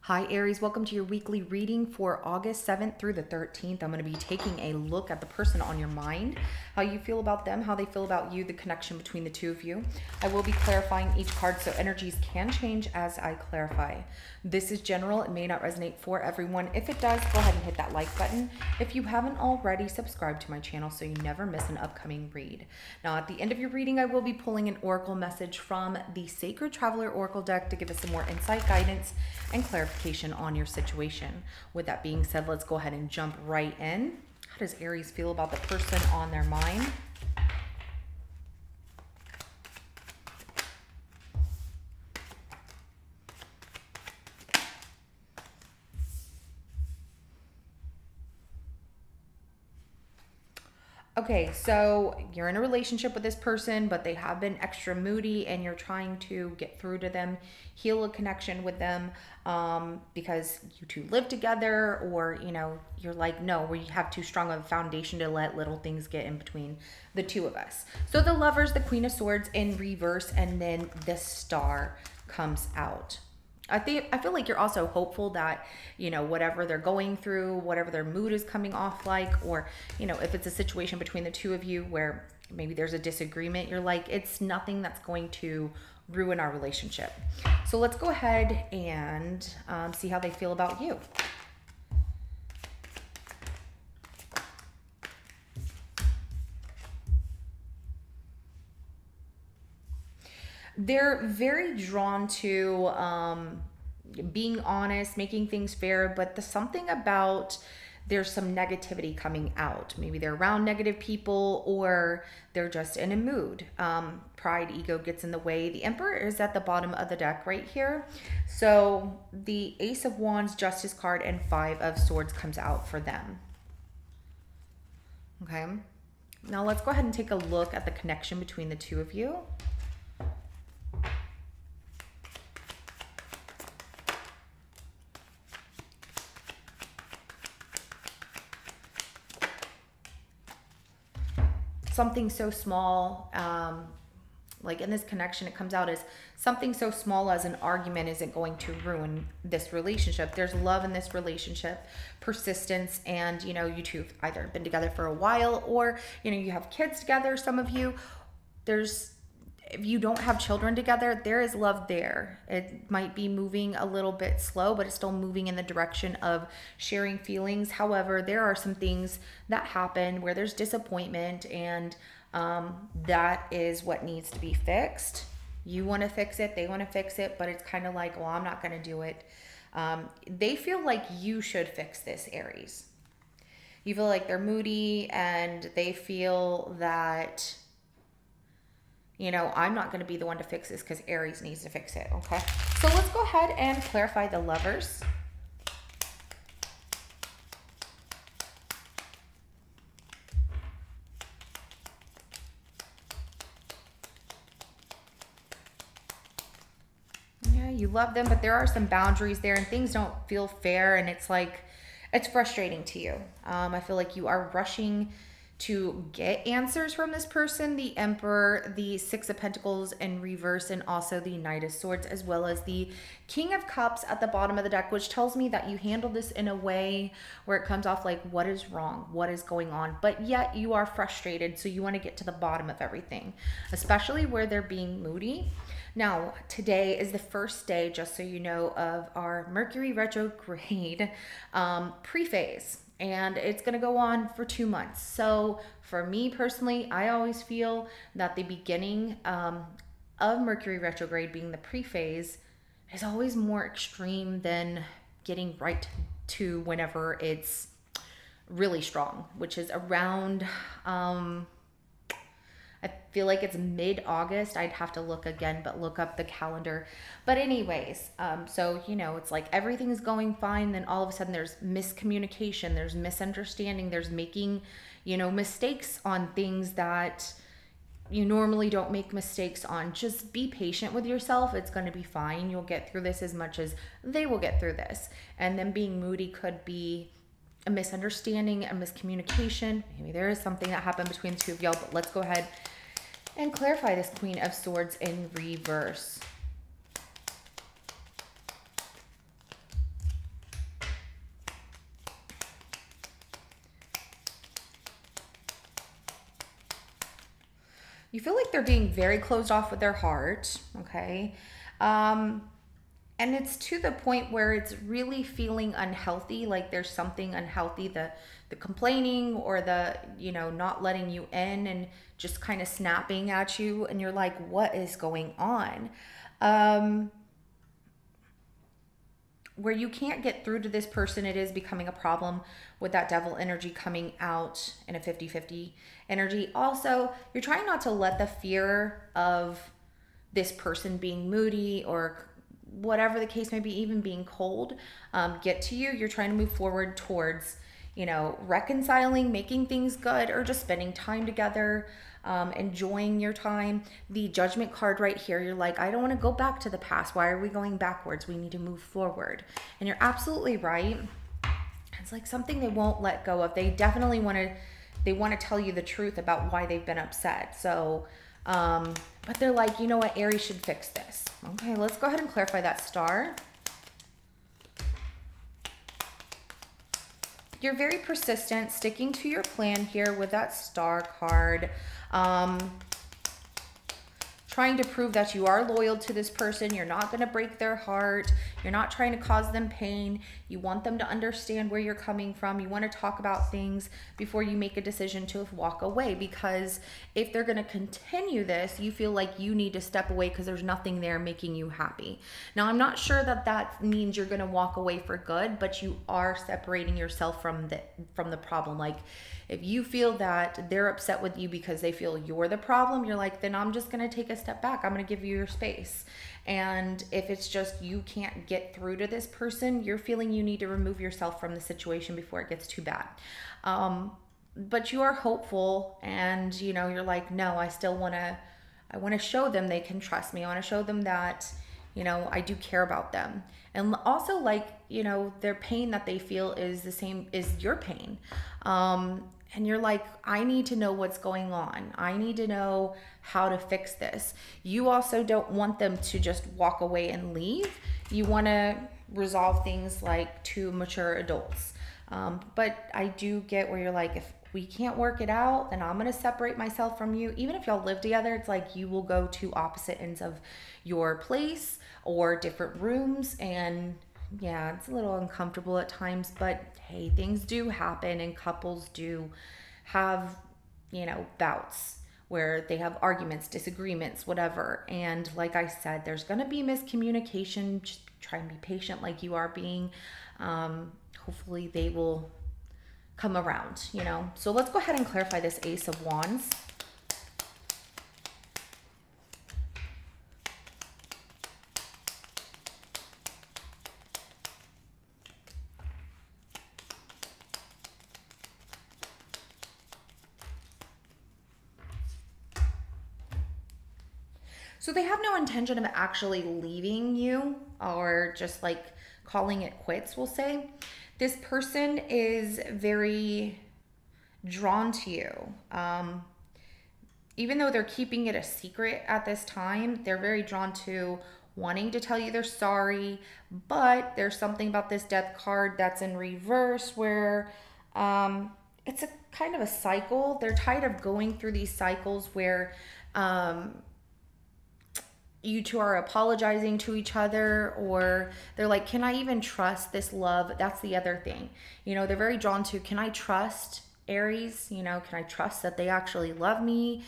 Hi Aries, welcome to your weekly reading for August 7th through the 13th. I'm going to be taking a look at the person on your mind, how you feel about them, how they feel about you, the connection between the two of you. I will be clarifying each card so energies can change as I clarify. This is general. It may not resonate for everyone. If it does, go ahead and hit that like button. If you haven't already, subscribe to my channel so you never miss an upcoming read. Now at the end of your reading, I will be pulling an oracle message from the Sacred Traveler Oracle deck to give us some more insight, guidance, and clarification on your situation. With that being said, let's go ahead and jump right in. How does Aries feel about the person on their mind? Okay, so you're in a relationship with this person, but they have been extra moody and you're trying to get through to them, heal a connection with them because you two live together, or, you know, you're like, no, we have too strong of a foundation to let little things get in between the two of us. So the Lovers, the Queen of Swords in reverse, and then the Star comes out. I feel like you're also hopeful that, you know, whatever they're going through, whatever their mood is coming off like, or, you know, if it's a situation between the two of you where maybe there's a disagreement, you're like, it's nothing that's going to ruin our relationship. So let's go ahead and see how they feel about you. They're very drawn to being honest, making things fair, but something about there's some negativity coming out. Maybe they're around negative people, or they're just in a mood. Pride, ego gets in the way. The Emperor is at the bottom of the deck right here. So the Ace of Wands, Justice card, and Five of Swords comes out for them. Okay. Now let's go ahead and take a look at the connection between the two of you. Something so small, like in this connection, it comes out as something so small as an argument isn't going to ruin this relationship. There's love in this relationship, persistence, and, you know, you two have either been together for a while, or, you know, you have kids together. Some of you, if you don't have children together, there is love there. It might be moving a little bit slow, but it's still moving in the direction of sharing feelings. However, there are some things that happen where there's disappointment, and that is what needs to be fixed. You want to fix it, they want to fix it, but it's kind of like, well, I'm not going to do it. They feel like you should fix this, Aries. You feel like they're moody, and they feel that, you know, I'm not going to be the one to fix this because Aries needs to fix it, okay? So let's go ahead and clarify the Lovers. Yeah, you love them, but there are some boundaries there, and things don't feel fair, and it's like, it's frustrating to you. I feel like you are rushing to get answers from this person. The Emperor, the Six of Pentacles in reverse, and also the Knight of Swords, as well as the King of Cups at the bottom of the deck, which tells me that you handle this in a way where it comes off like, what is wrong? What is going on? But yet you are frustrated, so you want to get to the bottom of everything, especially where they're being moody. Now, today is the first day, just so you know, of our Mercury retrograde pre-phase. And it's going to go on for 2 months. So for me personally, I always feel that the beginning of Mercury retrograde, being the pre-phase, is always more extreme than getting right to whenever it's really strong, which is around, I feel like it's mid-August. I'd have to look again, but look up the calendar. But anyways, so, you know, it's like everything is going fine. Then all of a sudden there's miscommunication, there's misunderstanding, there's making, you know, mistakes on things that you normally don't make mistakes on. Just be patient with yourself. It's going to be fine. You'll get through this as much as they will get through this. And then being moody could be a misunderstanding, a miscommunication. Maybe there is something that happened between the two of y'all, but let's go ahead and clarify this Queen of Swords in reverse. You feel like they're being very closed off with their heart, okay? And it's to the point where it's really feeling unhealthy, like there's something unhealthy, the complaining or the, you know, not letting you in and just kind of snapping at you, and you're like, what is going on? Where you can't get through to this person, it is becoming a problem with that devil energy coming out in a 50-50 energy. Also, you're trying not to let the fear of this person being moody or whatever the case may be, even being cold, get to you. You're trying to move forward towards, you know, reconciling, making things good, or just spending time together, enjoying your time. The Judgment card right here, you're like, I don't want to go back to the past. Why are we going backwards? We need to move forward. And you're absolutely right. It's like something they won't let go of. They definitely want to tell you the truth about why they've been upset. So, but they're like, you know what, Aries should fix this. Okay, let's go ahead and clarify that star. You're very persistent, sticking to your plan here with that star card. Trying to prove that you are loyal to this person. You're not going to break their heart. You're not trying to cause them pain. You want them to understand where you're coming from. You want to talk about things before you make a decision to walk away, because if they're going to continue this, you feel like you need to step away because there's nothing there making you happy. Now, I'm not sure that that means you're going to walk away for good, but you are separating yourself from the problem. Like, if you feel that they're upset with you because they feel you're the problem, you're like, then I'm just going to take a step back. I'm going to give you your space. And if it's just you can't get through to this person, you're feeling you need to remove yourself from the situation before it gets too bad. But you are hopeful, and you know, you're like, no, I want to show them they can trust me. I want to show them that, you know, I do care about them. And also, like, you know, their pain that they feel is the same as your pain. And you're like, I need to know what's going on. I need to know how to fix this. You also don't want them to just walk away and leave. You want to resolve things like two mature adults. But I do get where you're like, if we can't work it out, then I'm going to separate myself from you. Even if y'all live together, it's like you will go to opposite ends of your place or different rooms. And yeah, it's a little uncomfortable at times, but hey, things do happen, and couples do have, you know, bouts where they have arguments, disagreements, whatever. And like I said, there's going to be miscommunication. Just try and be patient like you are being. Hopefully they will come around, you know. So let's go ahead and clarify this Ace of Wands. So they have no intention of actually leaving you or just like calling it quits, we'll say. This person is very drawn to you. Even though they're keeping it a secret at this time, they're very drawn to wanting to tell you they're sorry, but there's something about this Death card that's in reverse where it's a kind of a cycle. They're tired of going through these cycles where you two are apologizing to each other, or they're like, can I even trust this love? That's the other thing. You know, they're very drawn to, can I trust Aries? You know, can I trust that they actually love me?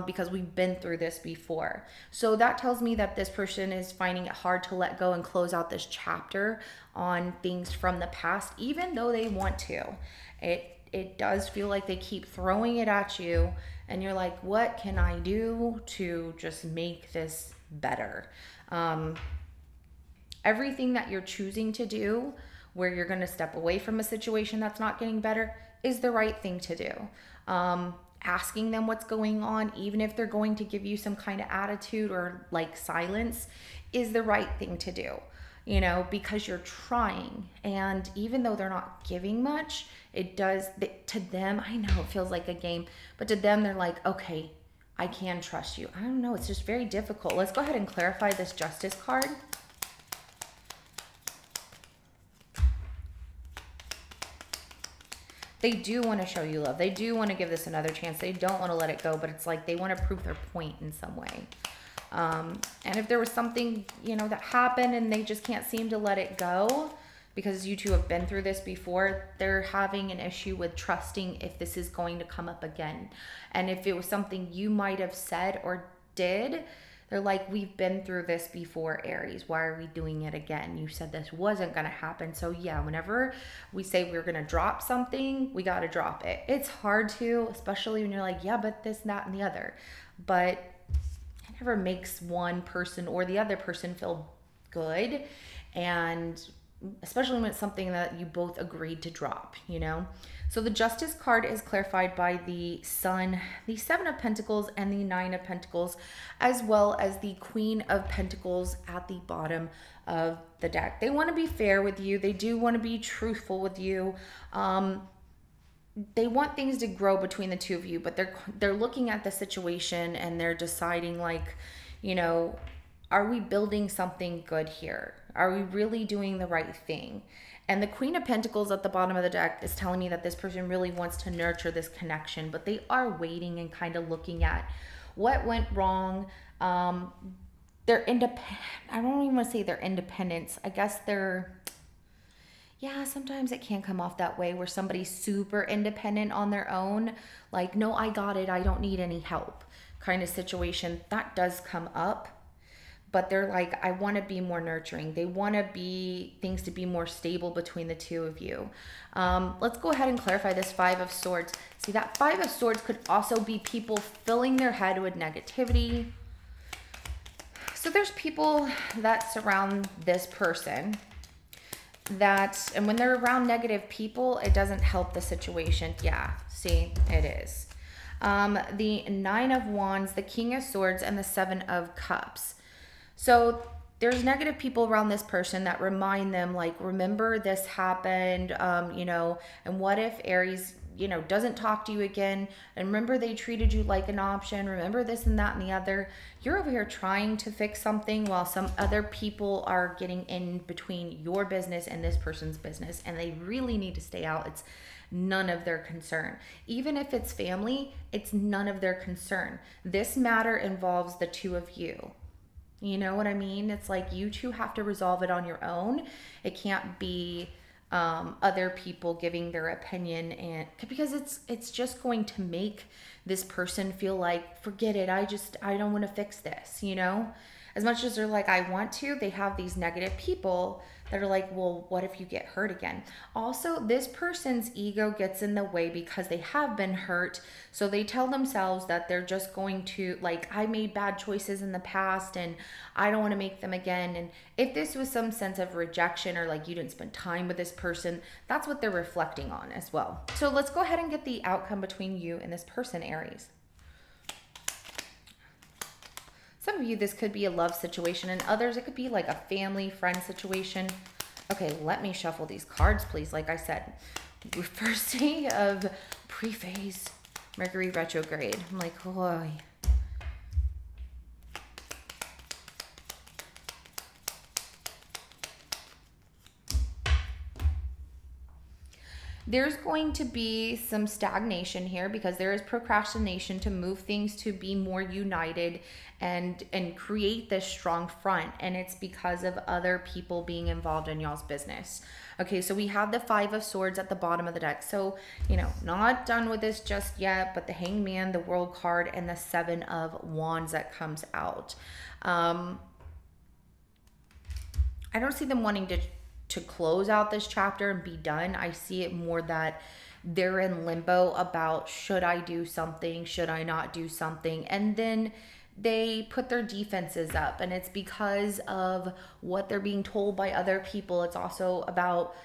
Because we've been through this before. So that tells me that this person is finding it hard to let go and close out this chapter on things from the past, even though they want to. It does feel like they keep throwing it at you, and you're like, what can I do to just make this better? Everything that you're choosing to do, where you're going to step away from a situation that's not getting better, is the right thing to do. Asking them what's going on, even if they're going to give you some kind of attitude or like silence, is the right thing to do, you know, because you're trying. And even though they're not giving much, it does, to them, I know it feels like a game, but to them, they're like, okay, I can trust you. I don't know, it's just very difficult. Let's go ahead and clarify this Justice card. They do want to show you love. They do want to give this another chance. They don't want to let it go, but it's like they want to prove their point in some way. And if there was something, you know, that happened and they just can't seem to let it go, because you two have been through this before, they're having an issue with trusting if this is going to come up again. And if it was something you might have said or did, they're like, we've been through this before, Aries. Why are we doing it again? You said this wasn't going to happen. So yeah, whenever we say we're going to drop something, we got to drop it. It's hard to, especially when you're like, yeah, but this, that, and the other. But it never makes one person or the other person feel good. And especially when it's something that you both agreed to drop, you know? So the Justice card is clarified by the Sun, the Seven of Pentacles, and the Nine of Pentacles, as well as the Queen of Pentacles at the bottom of the deck. They want to be fair with you. They do want to be truthful with you. They want things to grow between the two of you, but they're looking at the situation and they're deciding, like, you know, are we building something good here? Are we really doing the right thing? And the Queen of Pentacles at the bottom of the deck is telling me that this person really wants to nurture this connection, but they are waiting and kind of looking at what went wrong. They're independent. I don't even want to say they're independence. I guess yeah, sometimes it can come off that way where somebody's super independent on their own. Like, no, I got it. I don't need any help kind of situation. That does come up. But they're like, I want to be more nurturing. They want to be things to be more stable between the two of you. Let's go ahead and clarify this Five of Swords. See, that Five of Swords could also be people filling their head with negativity. So there's people that surround this person and when they're around negative people, it doesn't help the situation. Yeah, see, it is. The Nine of Wands, the King of Swords, and the Seven of Cups. So there's negative people around this person that remind them, like, remember this happened, you know, and what if Aries, you know, doesn't talk to you again? And remember they treated you like an option. Remember this and that and the other. You're over here trying to fix something while some other people are getting in between your business and this person's business, and they really need to stay out. It's none of their concern. Even if it's family, it's none of their concern. This matter involves the two of you. You know what I mean? It's like you two have to resolve it on your own. It can't be other people giving their opinion, and because it's just going to make this person feel like, forget it. I don't want to fix this, you know? As much as they're like, I want to, they have these negative people that are like, well, what if you get hurt again? Also, this person's ego gets in the way because they have been hurt. So they tell themselves that they're just going to, like, I made bad choices in the past and I don't want to make them again. And if this was some sense of rejection or like you didn't spend time with this person, that's what they're reflecting on as well. So let's go ahead and get the outcome between you and this person, Aries. Some of you, this could be a love situation, and others, it could be like a family, friend situation. Okay, let me shuffle these cards, please. Like I said, first day of pre-phase Mercury retrograde. I'm like, oh. There's going to be some stagnation here because there is procrastination to move things to be more united and create this strong front, and it's because of other people being involved in y'all's business. Okay, so we have the Five of Swords at the bottom of the deck. So, you know, not done with this just yet, but the Hangman, the World card, and the Seven of Wands that comes out. I don't see them wanting to close out this chapter and be done. I see it more that they're in limbo about, should I do something? Should I not do something? And then they put their defenses up, and it's because of what they're being told by other people. It's also about,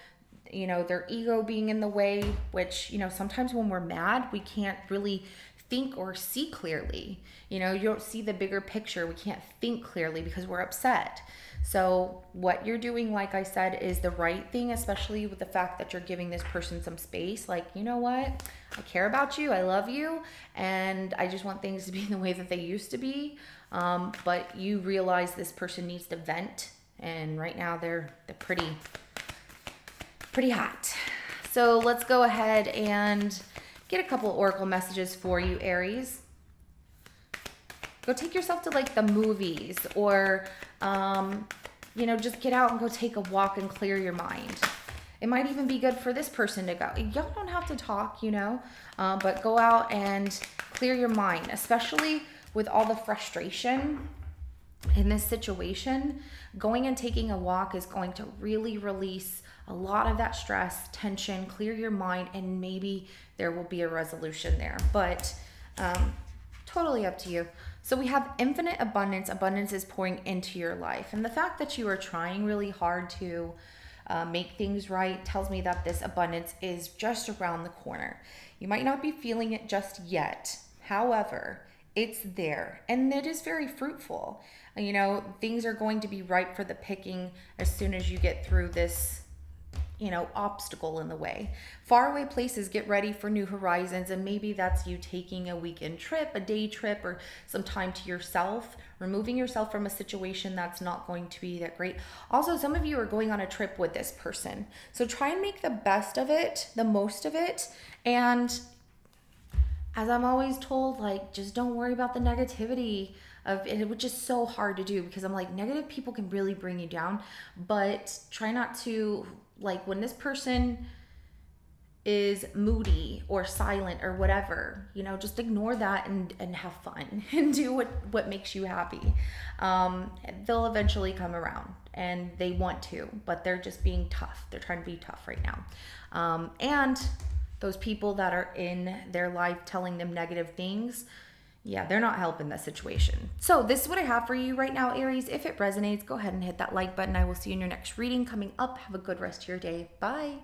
you know, their ego being in the way, which, you know, sometimes when we're mad, we can't really think or see clearly. You know, you don't see the bigger picture. We can't think clearly because we're upset. So what you're doing, like I said, is the right thing, especially with the fact that you're giving this person some space. Like, you know what? I care about you. I love you. And I just want things to be the way that they used to be. But you realize this person needs to vent. And right now they're pretty hot. So let's go ahead and get a couple oracle messages for you, Aries. Go take yourself to like the movies, or, you know, just get out and go take a walk and clear your mind. It might even be good for this person to go. Y'all don't have to talk, you know, but go out and clear your mind, especially with all the frustration in this situation. Going and taking a walk is going to really release a lot of that stress, tension, clear your mind, and maybe there will be a resolution there. But totally up to you. So we have infinite abundance. Abundance is pouring into your life. And the fact that you are trying really hard to make things right tells me that this abundance is just around the corner. You might not be feeling it just yet. However, it's there and it is very fruitful. You know, things are going to be ripe for the picking as soon as you get through this, you know, obstacle in the way. Faraway places, get ready for new horizons, and maybe that's you taking a weekend trip, a day trip, or some time to yourself, removing yourself from a situation that's not going to be that great. Also, some of you are going on a trip with this person, so try and make the best of it, the most of it. And as I'm always told, like, just don't worry about the negativity of it, which is so hard to do, because I'm like, negative people can really bring you down. But try not to, like, when this person is moody or silent or whatever, you know, just ignore that and have fun and do what makes you happy. They'll eventually come around, and they want to, but they're just being tough. They're trying to be tough right now. And those people that are in their life telling them negative things, yeah, they're not helping the situation. So this is what I have for you right now, Aries. If it resonates, go ahead and hit that like button. I will see you in your next reading coming up. Have a good rest of your day. Bye.